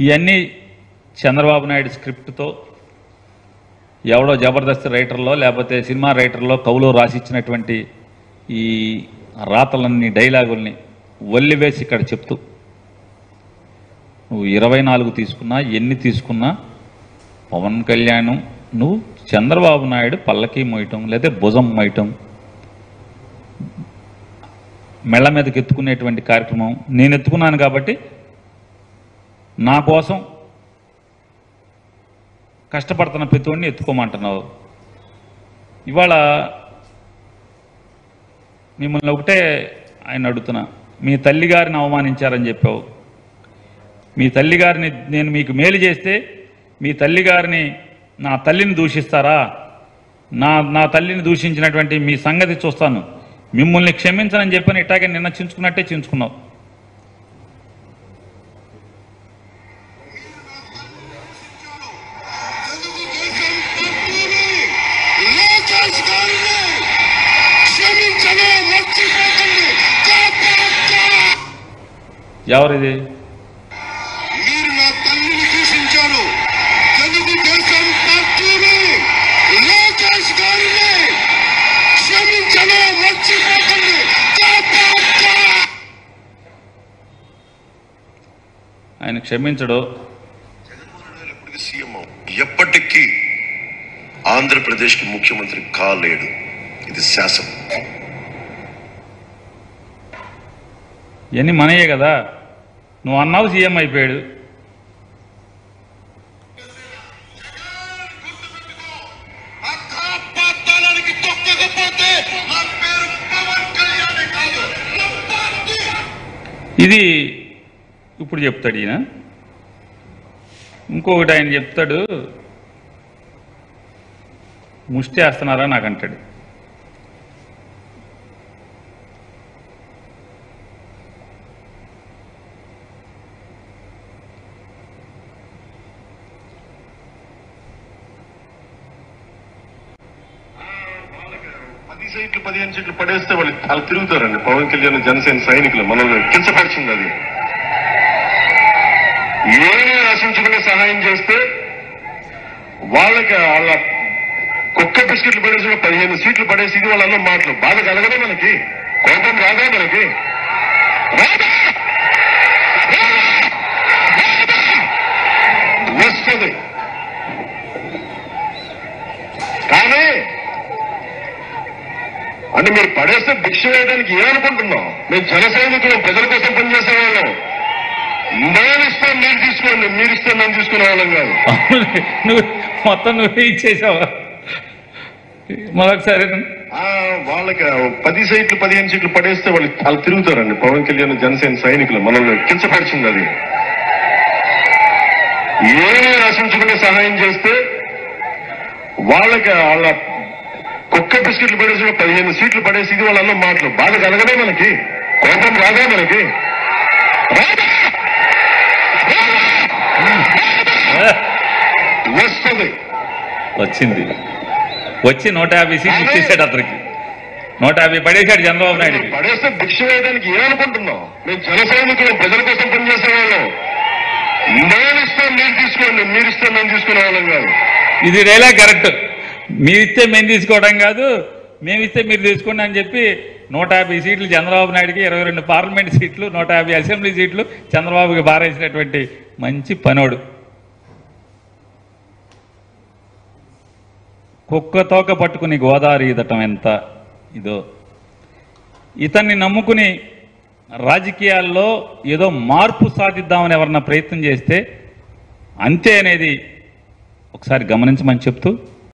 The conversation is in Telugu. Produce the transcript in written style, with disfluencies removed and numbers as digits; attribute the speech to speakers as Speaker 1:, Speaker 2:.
Speaker 1: ఇవన్నీ చంద్రబాబు నాయుడు స్క్రిప్ట్తో ఎవడో జబర్దస్త్ రైటర్లో లేకపోతే సినిమా రైటర్లో కవులో రాసిచ్చినటువంటి ఈ రాతలన్నీ డైలాగుల్ని వల్లివేసి ఇక్కడ చెప్తూ నువ్వు 24 తీసుకున్నా ఎన్ని తీసుకున్నా పవన్ కళ్యాణ్ నువ్వు చంద్రబాబు నాయుడు పల్లకి మోయటం లేదా భుజం మోయటం మెళ్ళ మీదకి ఎత్తుకునేటువంటి కార్యక్రమం నేను ఎత్తుకున్నాను కాబట్టి నా కోసం కష్టపడుతున్న ప్రతివాడిని ఎత్తుకోమంటున్నావు. ఇవాళ మిమ్మల్ని ఒకటే ఆయన అడుగుతున్నా, మీ తల్లిగారిని అవమానించారని చెప్పావు. మీ తల్లిగారిని నేను మీకు మేలు చేస్తే మీ తల్లిగారిని నా తల్లిని దూషిస్తారా? నా తల్లిని దూషించినటువంటి మీ సంగతి చూస్తాను, మిమ్మల్ని క్షమించనని చెప్పని ఇట్టాగే నిన్న చించుకున్నట్టే చించుకున్నావు. ఎవరిది?
Speaker 2: మీరు నా తల్లిని దూషించారు. తెలుగుదేశం పార్టీని లోకేష్ గారిని క్షమించను, మర్చిపోకండి.
Speaker 1: ఆయన క్షమించడు.
Speaker 3: ఎప్పటికీ సీఎం ఎప్పటికీ ఆంధ్రప్రదేశ్కి ముఖ్యమంత్రి కాలేడు. ఇది శాసనం.
Speaker 1: ఇవన్నీ మనయే కదా. నువ్వు అన్నావు సీఎం అయిపోయాడు. ఇది ఇప్పుడు చెప్తాడు ఈయన. ఇంకొకటి ఆయన చెప్తాడు, ముష్టి వేస్తున్నారా నాకంటాడు.
Speaker 3: సీట్లు 15 సీట్లు పడేస్తే వాళ్ళు తిరుగుతారండి. పవన్ కళ్యాణ్ జనసేన సైనికులు మనల్ని కించపరిచింది. అది ఏమీ ఆశించుకునే సహాయం చేస్తే వాళ్ళకి వాళ్ళ కుక్క బిస్కెట్లు పడేసి 15 సీట్లు పడేసి ఇది వాళ్ళ మాటలు బాధ కలగదా? మనకి కోపం రాదా? మనకి వస్తుంది. కానీ అంటే మీరు పడేస్తే భిక్ష వేయడానికి ఏమనుకుంటున్నాం? మేము జన సైనికులు, ప్రజల కోసం పనిచేసే వాళ్ళం. మేము ఇస్తాం మీరు తీసుకోండి, మీరు ఇస్తే మేము తీసుకునే వాళ్ళం కాదు.
Speaker 1: నువ్వు మొత్తం నువ్వే ఇచ్చేసావా? మరొకసారి
Speaker 3: వాళ్ళకి 10 సీట్లు 15 సీట్లు పడేస్తే వాళ్ళు తిరుగుతారండి. పవన్ కళ్యాణ్ జనసేన సైనికులు మనల్ని కించపరిచింది. అది ఏమీ ఆశించుకునే సహాయం చేస్తే వాళ్ళకి వాళ్ళ కుక్క బిస్కెట్లు పడేసి 15 సీట్లు పడేసి ఇది వాళ్ళ మాటలు బాధ కలగదా? మనకి కోపం రాదా? మనకి వస్తుంది.
Speaker 1: వచ్చింది. వచ్చి 150 సీట్లు ఇచ్చేసాడు అతనికి. 150 పడేశాడు చంద్రబాబు నాయుడు.
Speaker 3: పడేస్తే భిక్ష వేయడానికి ఏమనుకుంటున్నాం? మేము జన సైనికులు, ప్రజల కోసం పనిచేసే వాళ్ళం. మేము ఇస్తాం మీరు తీసుకోండి, మీరు ఇస్తే మేము తీసుకునే వాళ్ళం కాదు.
Speaker 1: ఇది రేలా కరెక్ట్. మీరిస్తే మేము తీసుకోవడం కాదు, మేమిస్తే మీరు తీసుకోండి అని చెప్పి 150 సీట్లు చంద్రబాబు నాయుడికి, 22 పార్లమెంట్ సీట్లు, 150 అసెంబ్లీ సీట్లు చంద్రబాబుకి బారేసినటువంటి మంచి పనోడు. కుక్క తోక పట్టుకుని గోదావరి ఈదటం ఎంత ఇదో. ఇతన్ని నమ్ముకుని రాజకీయాల్లో ఏదో మార్పు సాధిద్దామని ఎవరన్నా ప్రయత్నం చేస్తే అంతే అనేది ఒకసారి గమనించమని చెప్తూ